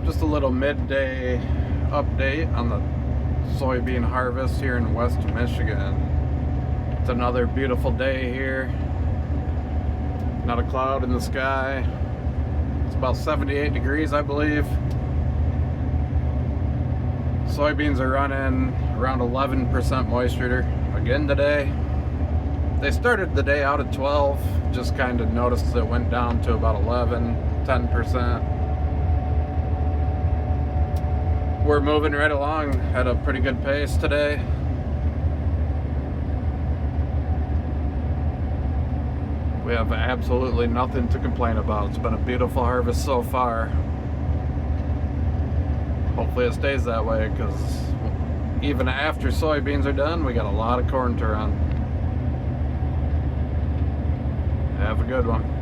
Just a little midday update on the soybean harvest here in West Michigan. It's another beautiful day here. Not a cloud in the sky. It's about 78 degrees, I believe. Soybeans are running around 11% moisture again today. They started the day out at 12, just kind of noticed it went down to about 11, 10%. We're moving right along at a pretty good pace today. We have absolutely nothing to complain about. It's been a beautiful harvest so far. Hopefully it stays that way, because even after soybeans are done, we got a lot of corn to run. Have a good one.